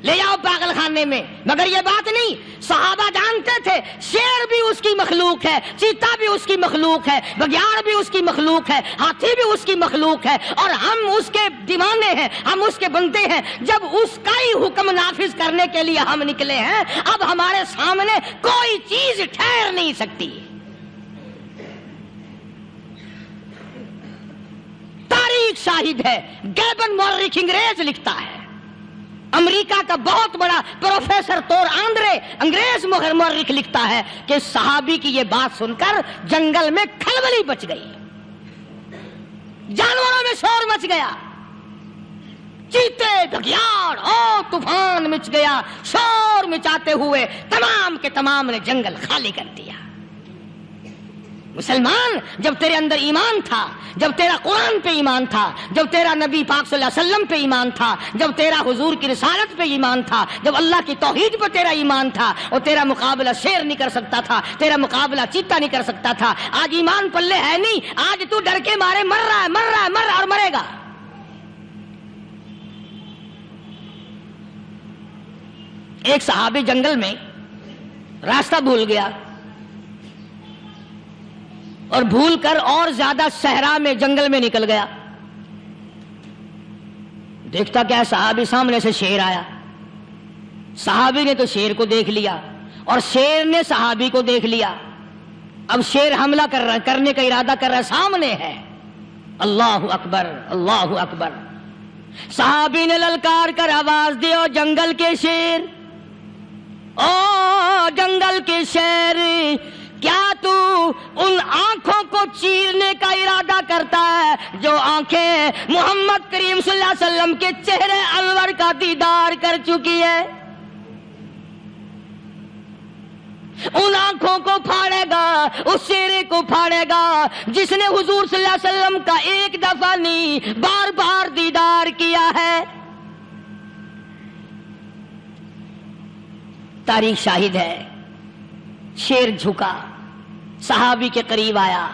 لے جاؤ پاگل خانے میں۔ مگر یہ بات نہیں، صحابہ جانتے تھے شیر بھی اس کی مخلوق ہے، چیتا بھی اس کی مخلوق ہے، بگیاڑ بھی اس کی مخلوق ہے، ہاتھی بھی اس کی مخلوق ہے، اور ہم اس کے دیوانے ہیں، ہم اس کے بندے ہیں۔ جب اس کا ہی حکم نافذ کرنے کے لیے ہم نکلے ہیں، اب ہمارے سامنے کوئی چیز ٹھہر نہیں سکتی۔ تاریخ شاہد ہے، گیبن مورخ انگریز لکھتا ہے، امریکہ کا بہت بڑا پروفیسر تور آندرے انگریز مورخ لکھتا ہے کہ صحابی کی یہ بات سن کر جنگل میں کھلبلی بچ گئی، جانوروں میں شور مچ گیا، چیتے بگیاڑ اور طوفان مچ گیا، شور مچاتے ہوئے تمام کے تمام نے جنگل خالی کر دیا۔ مسلمان، جب تیرے اندر ایمان تھا، جب تیرا قرآن پہ ایمان تھا، جب تیرا نبی پاک صلی اللہ علیہ وسلم پہ ایمان تھا، جب تیرا حضور کی رسالت پہ ایمان تھا، جب اللہ کی توحید پہ تیرا ایمان تھا، اور تیرا مقابلہ شیر نہیں کر سکتا تھا، تیرا مقابلہ چیتا نہیں کر سکتا تھا۔ آج ایمان پلے ہے نہیں، آج تو ڈر کے مارے مر رہا ہے اور مرے گا۔ ایک صحابی جنگل میں راستہ بھول گیا اور بھول کر اور زیادہ صحرا میں جنگل میں نکل گیا۔ دیکھتا کیا صحابی سامنے سے شیر آیا، صحابی نے تو شیر کو دیکھ لیا اور شیر نے صحابی کو دیکھ لیا۔ اب شیر حملہ کرنے کا ارادہ کر رہا ہے، سامنے ہے۔ اللہ اکبر، اللہ اکبر۔ صحابی نے للکار کر آواز دی، او جنگل کے شیر، او جنگل کے شیر، کیا تو ان آنکھوں کو چیرنے کا ارادہ کرتا ہے جو آنکھیں محمد کریم صلی اللہ علیہ وسلم کے چہرے انور کا دیدار کر چکی ہے؟ ان آنکھوں کو پھاڑے گا، اس چہرے کو پھاڑے گا جس نے حضور صلی اللہ علیہ وسلم کا ایک دفعہ نہیں بار بار دیدار کیا ہے۔ تاریخ شاہد ہے، شیر جھکا، صحابی کے قریب آیا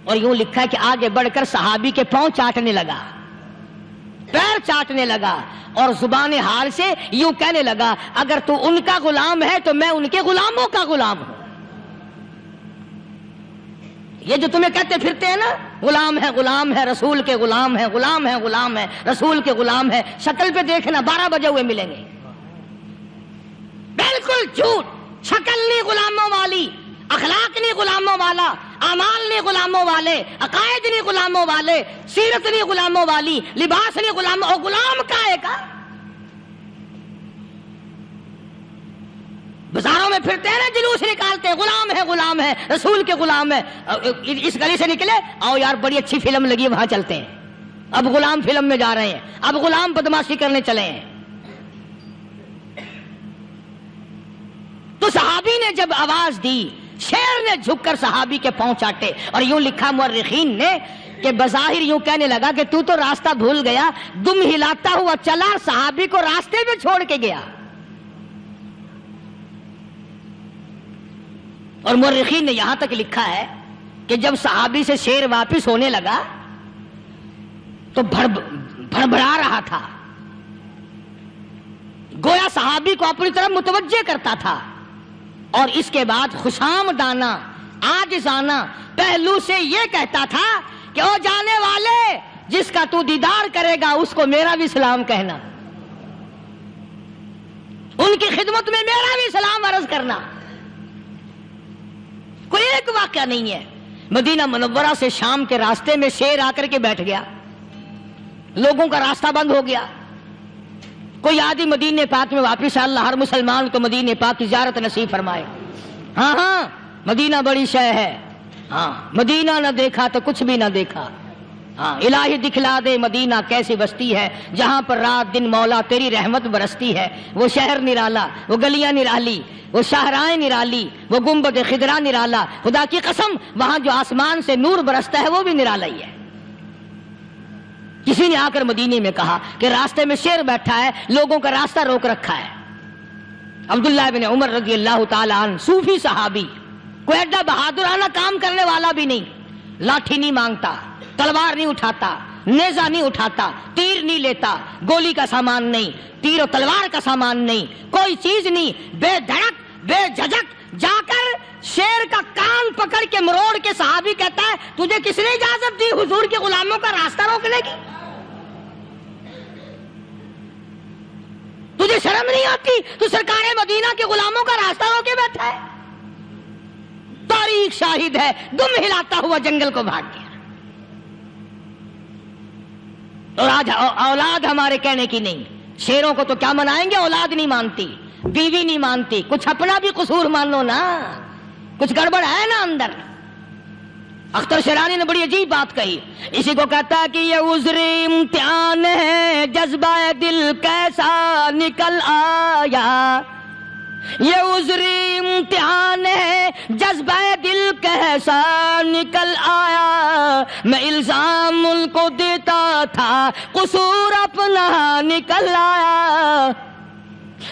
اور یوں لکھا ہے کہ آگے بڑھ کر صحابی کے پاؤں چاٹنے لگا، پیر چاٹنے لگا اور زبان حال سے یوں کہنے لگا، اگر تو ان کا غلام ہے تو میں ان کے غلاموں کا غلام ہوں۔ یہ جو تمہیں کہتے پھرتے ہیں نا، غلام ہے رسول کے غلام ہے، غلام ہے رسول کے غلام ہے، شکل پہ دیکھنا 12 بجے ہوئے ملیں گے۔ بالکل جھوٹ، شکل نہیں غلاموں والی، اخلاق نہیں غلاموں والا، اعمال نہیں غلاموں والے، عقائد نہیں غلاموں والے، سیرت نہیں غلاموں والی، لباس نہیں غلاموں، اور غلام کائے کا؟ بازاروں میں پھرتے ہیں نا، جلوس نکالتے ہیں، غلام ہے رسول کے غلام ہے۔ اس گلی سے نکلے، آؤ یار بڑی اچھی فلم لگی، وہاں چلتے ہیں۔ اب غلام فلم میں جا رہے ہیں، اب غلام بدماشی کرنے چلے ہیں۔ تو صحابی نے جب آواز دی، شیر نے جھک کر صحابی کے پاؤں چاٹے، اور یوں لکھا مورخین نے کہ بظاہر یوں کہنے لگا کہ تو راستہ بھول گیا، دم ہلاتا ہوا چلا اور صحابی کو راستے میں چھوڑ کے گیا۔ اور مورخین نے یہاں تک لکھا ہے کہ جب صحابی سے شیر واپس ہونے لگا تو بھڑبڑا رہا تھا، گویا صحابی کو اپنی طرف متوجہ کرتا تھا، اور اس کے بعد خوشامدانہ عاجزانہ پہلو سے یہ کہتا تھا کہ او جانے والے، جس کا تو دیدار کرے گا اس کو میرا بھی سلام کہنا، ان کی خدمت میں میرا بھی سلام عرض کرنا۔ کوئی ایک واقعہ نہیں ہے۔ مدینہ منورہ سے شام کے راستے میں شیر آ کر کے بیٹھ گیا، لوگوں کا راستہ بند ہو گیا، کوئی آدمی مدینے پاک میں واپس، اللہ ہر مسلمان کو مدینے پاک کی زیارت نصیب فرمائے۔ ہاں مدینہ بڑی شے ہے، ہاں مدینہ نہ دیکھا تو کچھ بھی نہ دیکھا، ہاں الہی دکھلا دے مدینہ کیسی بستی ہے جہاں پر رات دن مولا تیری رحمت برستی ہے۔ وہ شہر نرالا، وہ گلیاں نرالی، وہ شاہراہیں نرالی، وہ گنبد خضرا نرالا، خدا کی قسم وہاں جو آسمان سے نور برستا ہے وہ بھی نرالا ہی ہے۔ کسی نے آ کر مدینے میں کہا کہ راستے میں شیر بیٹھا ہے، لوگوں کا راستہ روک رکھا ہے۔ عبداللہ بن عمر رضی اللہ تعالی عنہ، صوفی صحابی، کوئی ایڈا بہادرانہ کام کرنے والا بھی نہیں، لاٹھی نہیں مانگتا، تلوار نہیں اٹھاتا، نیزہ نہیں اٹھاتا، تیر نہیں لیتا، گولی کا سامان نہیں، تیر و تلوار کا سامان نہیں، کوئی چیز نہیں، بے دھڑک بے جھجک جا کر شیر کا کان پکڑ کے مروڑ کے صحابی کہتا ہے، تجھے کس نے اجازت دی حضور کے غلاموں کا راستہ روکنے کی؟ تجھے شرم نہیں آتی؟ تو سرکار مدینہ کے غلاموں کا راستہ روکے بیٹھا ہے۔ تاریخ شاہد ہے، دم ہلاتا ہوا جنگل کو بھاگ گیا۔ اور آج اولاد ہمارے کہنے کی نہیں، شیروں کو تو کیا منائیں گے، اولاد نہیں مانتی، بیوی نہیں مانتی، کچھ اپنا بھی قصور مان لو نا، کچھ گڑبڑ ہے نا اندر۔ اختر شیرانی نے بڑی عجیب بات کہی، اسی کو کہتا ہے کہ یہ عذر امتحان ہے، جذبہ دل کیسا نکل آیا، یہ عذر امتحان ہے، جذبہ دل کیسا نکل آیا، میں الزام ان کو دیتا تھا، قصور اپنا نکل آیا۔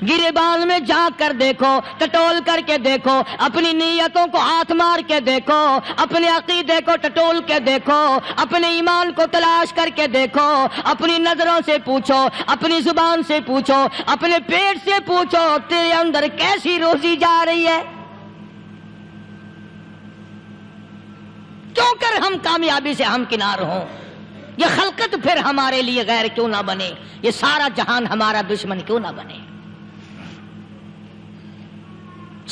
گریبان میں جا کر دیکھو، ٹٹول کر کے دیکھو، اپنی نیتوں کو ہاتھ مار کے دیکھو، اپنے عقیدے کو ٹٹول کے دیکھو، اپنے ایمان کو تلاش کر کے دیکھو، اپنی نظروں سے پوچھو، اپنی زبان سے پوچھو، اپنے پیٹ سے پوچھو، تیرے اندر کیسی روزی جا رہی ہے؟ کیوں کر ہم کامیابی سے ہمکنار ہوں؟ یہ خلقت پھر ہمارے لیے غیر کیوں نہ بنے؟ یہ سارا جہان ہمارا دشمن کیوں نہ بنے؟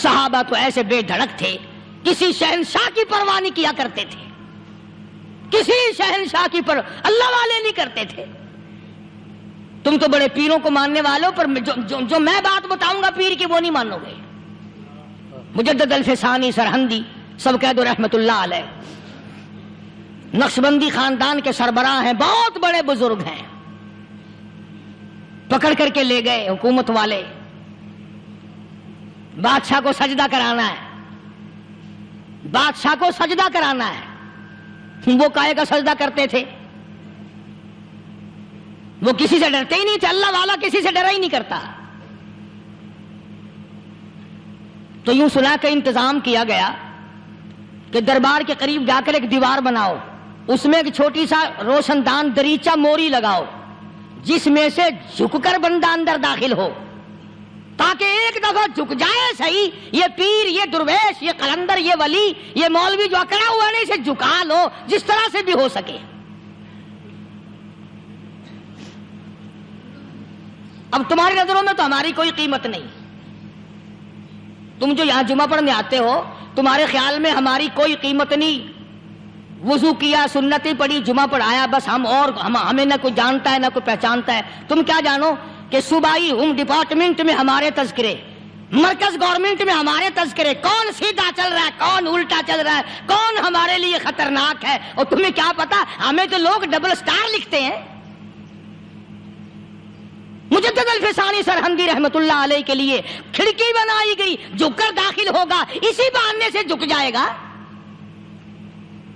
صحابہ تو ایسے بے دھڑک تھے، کسی شہنشاہ کی پرواہ نہیں کیا کرتے تھے، کسی شہنشاہ کی پرواہ اللہ والے نہیں کرتے تھے۔ تم تو بڑے پیروں کو ماننے والوں، پر جو میں بات بتاؤں گا پیر کی وہ نہیں مانو گے۔ مجدد الفسانی سرہندی سب کہہ دو رحمت اللہ علیہ، نقشبندی خاندان کے سربراہ ہیں، بہت بڑے بزرگ ہیں، پکڑ کر کے لے گئے حکومت والے، بادشاہ کو سجدہ کرانا ہے، بادشاہ کو سجدہ کرانا ہے۔ وہ کائے کا سجدہ کرتے تھے؟ وہ کسی سے ڈرتے ہی نہیں تھے، اللہ والا کسی سے ڈرا ہی نہیں کرتا۔ تو یوں سنا کہ انتظام کیا گیا کہ دربار کے قریب جا کر ایک دیوار بناؤ، اس میں ایک چھوٹی سا روشن دان دریچہ موری لگاؤ، جس میں سے جھک کر بندہ اندر داخل ہو، تاکہ ایک دفعہ جھک جائے صحیح، یہ پیر، یہ درویش، یہ قلندر، یہ ولی، یہ مولوی جو اکڑا ہوا ہے اسے جھکا لو جس طرح سے بھی ہو سکے۔ اب تمہاری نظروں میں تو ہماری کوئی قیمت نہیں، تم جو یہاں جمعہ پڑھنے آتے ہو تمہارے خیال میں ہماری کوئی قیمت نہیں، وضو کیا، سنتیں پڑھی، جمعہ پڑھایا، بس ہمیں نہ کوئی جانتا ہے نہ کوئی پہچانتا ہے۔ تم کیا جانو کہ صوبائی ہوم ڈپارٹمنٹ میں ہمارے تذکرے، مرکز گورنمنٹ میں ہمارے تذکرے، کون سیدھا چل رہا ہے، کون الٹا چل رہا ہے، کون ہمارے لیے خطرناک ہے، اور تمہیں کیا پتا، ہمیں تو لوگ ڈبل سٹار لکھتے ہیں۔ مجدد الفسانی سرہندی رحمت اللہ علیہ کے لیے کھڑکی بنائی گئی، جھک کر داخل ہوگا، اسی بہانے سے جھک جائے گا۔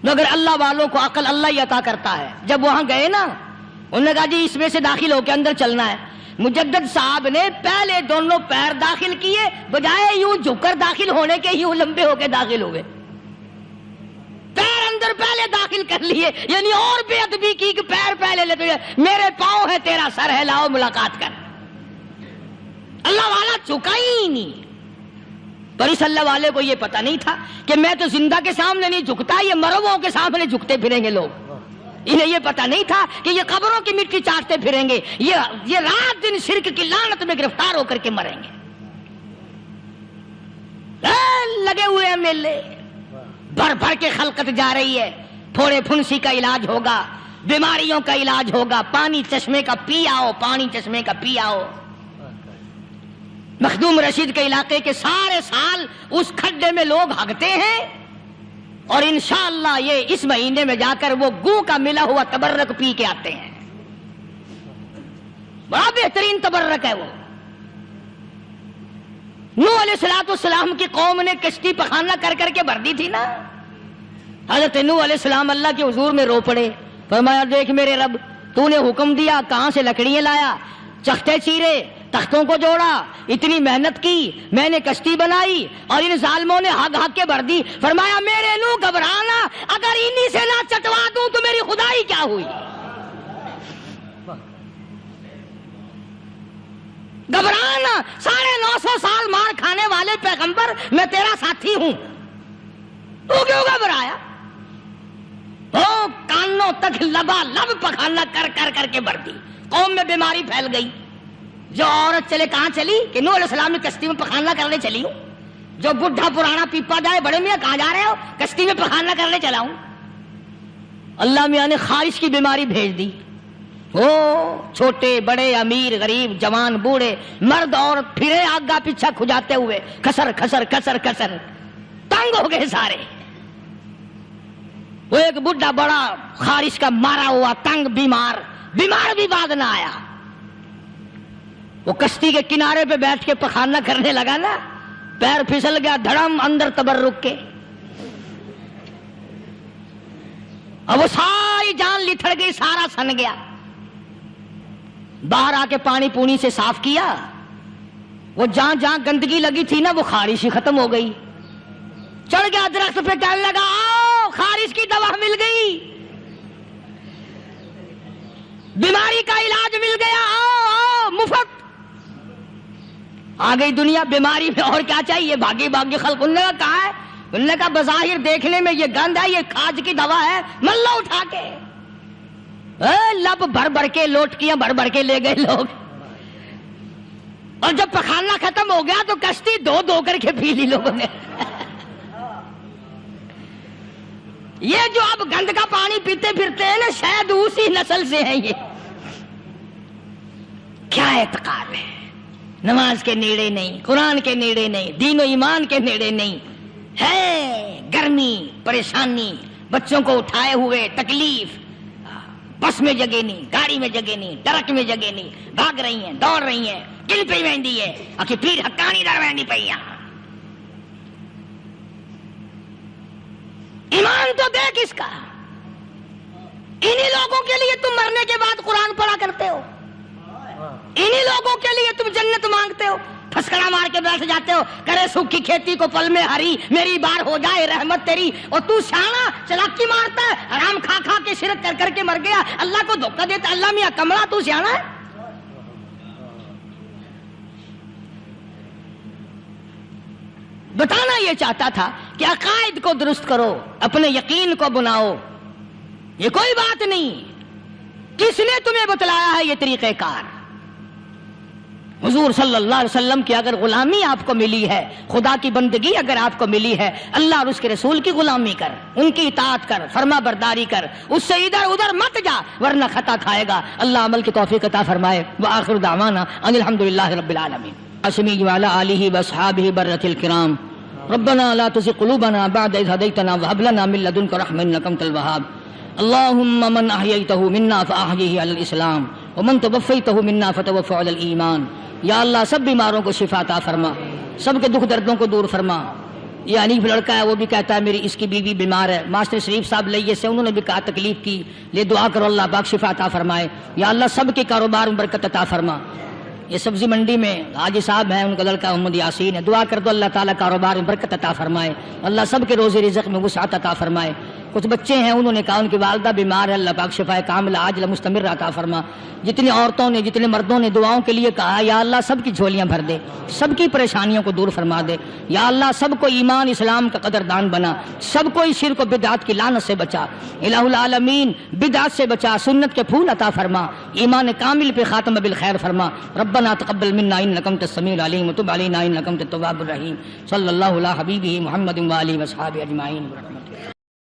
مگر اللہ والوں کو عقل اللہ ہی عطا کرتا ہے۔ جب وہاں گئے نا، انہوں نے کہا جی اس میں سے داخل ہو کے اندر چلنا ہے۔ مجدد صاحب نے پہلے دونوں پیر داخل کیے، بجائے یوں جھک کر داخل ہونے کے یوں لمبے ہو کے داخل ہوئے، پیر اندر پہلے داخل کر لیے، یعنی اور بے ادبی کی کہ پیر پہلے لیتے، میرے پاؤں ہے تیرا سر ہے، لاؤ ملاقات کر۔ اللہ والا جھکا ہی نہیں، پر اس اللہ والے کو یہ پتا نہیں تھا کہ میں تو زندہ کے سامنے نہیں جھکتا، یہ مرووں کے سامنے جھکتے پھریں گے لوگ۔ انہیں یہ پتا نہیں تھا کہ یہ قبروں کی مٹی چاٹتے پھریں گے، یہ رات دن شرک کی لعنت میں گرفتار ہو کر کے مریں گے۔ لگے ہوئے ہیں میلے، بھر بھر کے خلقت جا رہی ہے، پھوڑے پھنسی کا علاج ہوگا، بیماریوں کا علاج ہوگا، پانی چشمے کا پی آؤ، پانی چشمے کا پی آؤ۔ مخدوم رشید کے علاقے کے سارے سال اس کھڈے میں لوگ ہگتے ہیں، اور انشاءاللہ یہ اس مہینے میں جا کر وہ گوں کا ملا ہوا تبرک پی کے آتے ہیں، بڑا بہترین تبرک ہے وہ۔ نوح علیہ السلام کی قوم نے کشتی پخانہ کر کر کے بھر دی تھی نا، حضرت نوح علیہ السلام اللہ کے حضور میں رو پڑے، فرمایا دیکھ میرے رب، تو نے حکم دیا، کہاں سے لکڑیاں لایا، چختے چیرے، تختوں کو جوڑا، اتنی محنت کی، میں نے کشتی بنائی اور ان ظالموں نے ہگ ہگ کے بھر دی۔ فرمایا میرے نو گھبرانا، اگر انہی سے نہ چٹوا دوں تو میری خدائی کیا ہوئی؟ گھبرانا، 950 سال مار کھانے والے پیغمبر، میں تیرا ساتھی ہوں، تو کیوں گھبرایا؟ کانوں تک لبا لب پخانا کر کر کر کے بھر دی، قوم میں بیماری پھیل گئی۔ جو عورت چلے کہاں چلی کہ نوح علیہ السلام نے کشتی میں پخانا کرنے چلی ہوں، جو بڈھا پرانا پیپا جائے، بڑے میاں کہاں جا رہے ہو؟ کشتی میں پخانا کرنے چلا ہوں۔ اللہ میاں نے خارش کی بیماری بھیج دی، وہ چھوٹے بڑے امیر غریب جوان بوڑھے مرد اور پھرے آگا پیچھا کھجاتے ہوئے کسر کسر کسر کسر تنگ ہو گئے سارے. وہ ایک بڈھا بڑا خارش کا مارا ہوا تنگ بیمار بھی بعد نہ آیا. وہ کشتی کے کنارے پہ بیٹھ کے پخانہ کرنے لگا نا, پیر پھسل گیا دھڑم اندر تبرک کے, اب وہ ساری جان لتھڑ گئی, سارا سن گیا. باہر آ کے پانی پونی سے صاف کیا, وہ جہاں جہاں گندگی لگی تھی نا وہ خارش ہی ختم ہو گئی. چڑھ گیا درخت پہ, کہنے لگا آؤ خارش کی دوا مل گئی, بیماری کا علاج مل گیا, آؤ آؤ مفت. آ گئی دنیا بیماری میں, اور کیا چاہیے, بھاگی بھاگی خلق. انہوں نے کہا ہے, انہوں نے کہا بظاہر دیکھنے میں یہ گند ہے, یہ کاج کی دوا ہے, ملو اٹھا کے. لب بھر بھر کے لوٹکیاں بھر بھر کے لے گئے لوگ, اور جب پخانہ ختم ہو گیا تو کشتی دو دو کر کے پی لی لوگوں نے. یہ جو اب گند کا پانی پیتے پھرتے ہیں نا, شاید اسی نسل سے ہیں یہ. کیا اعتقاد ہے, نماز کے نیڑے نہیں, قرآن کے نیڑے نہیں, دین و ایمان کے نیڑے نہیں ہے. گرمی پریشانی, بچوں کو اٹھائے ہوئے تکلیف, بس میں جگہ نہیں, گاڑی میں جگہ نہیں, ٹرک میں جگہ نہیں, بھاگ رہی ہیں دوڑ رہی ہیں, کل پہ ویندی ہے اکی پیر حقانی در ویندی پئی. ایمان تو دے کس کا, انہی لوگوں کے لیے تم مرنے کے بعد قرآن پڑھا کرتے ہو, انہی لوگوں کے لیے تم جنت مانگتے ہو, پھسکڑا مار کے بیٹھ جاتے ہو, کرے سوکھ کی کھیتی کو پل میں ہری, میری بار ہو جائے رحمت تیری. اور تو سیانا چلاکی مارتا ہے, حرام کھا کھا کے شرک کر کر کے مر گیا, اللہ کو دھوکہ دیتا. اللہ میاں کملا تو سیانا ہے. بتانا یہ چاہتا تھا کہ عقائد کو درست کرو, اپنے یقین کو بناؤ, یہ کوئی بات نہیں. کس نے تمہیں بتلایا ہے یہ طریقہ کار؟ حضور صلی اللہ علیہ وسلم کی اگر غلامی آپ کو ملی ہے, خدا کی بندگی اگر آپ کو ملی ہے, اللہ اور اس کے رسول کی غلامی کر, ان کی اطاعت کر, فرما برداری کر, اس سے ادھر ادھر مت جا ورنہ خطا کھائے گا. اللہ عمل کی توفیق عطا فرمائے. وآخر دعوانا ان الحمدللہ رب العالمین. اسمی وعلی آلہ واصحابہ برۃ الکرام. ربنا لا تزغ قلوبنا بعد إذ هديتنا وهب لنا من لدنك رحمة إنك أنت الوهاب. اللهم من أحييته منا فأحيه على الإسلام ومن توفيته منا فتوفه على الإيمان. یا اللہ سب بیماروں کو شفا عطا فرما, سب کے دکھ دردوں کو دور فرما. یہ حنیف لڑکا ہے, وہ بھی کہتا ہے میری اس کی بیوی بیمار ہے. ماسٹر شریف صاحب لئیے سے انہوں نے بھی کہا تکلیف کی, لے دعا کرو اللہ پاک شفا عطا فرمائے. یا اللہ سب کے کاروبار میں برکت عطا فرما. یہ سبزی منڈی میں حاجی صاحب ہیں, ان کا لڑکا محمد یاسین ہے, دعا کر دو اللہ تعالیٰ کاروبار میں برکت عطا فرمائے. اللہ سب کے روزی رزق میں وسعت عطا فرمائے. کچھ بچے ہیں, انہوں نے کہا ان کی والدہ بیمار ہے, اللہ پاک شفا کاملہ عاجلہ مستمر عطا فرما. جتنی عورتوں نے جتنے مردوں نے دعاؤں کے لیے کہا, یا اللہ سب کی جھولیاں بھر دے, سب کی پریشانیوں کو دور فرما دے. یا اللہ سب کو ایمان اسلام کا قدردان بنا, سب کو اس شرک و بدعات کی لعنت سے بچا. الہ العالمین بدعات سے بچا, سنت کے پھول عطا فرما, ایمان کامل پہ خاتمہ بالخیر فرما. ربنا تقبل منا انک انت السمیع العلیم وتب علینا انک انت التواب الرحیم. صلی اللہ علی حبیبہ محمد و آلہ و اصحابہ اجمعین.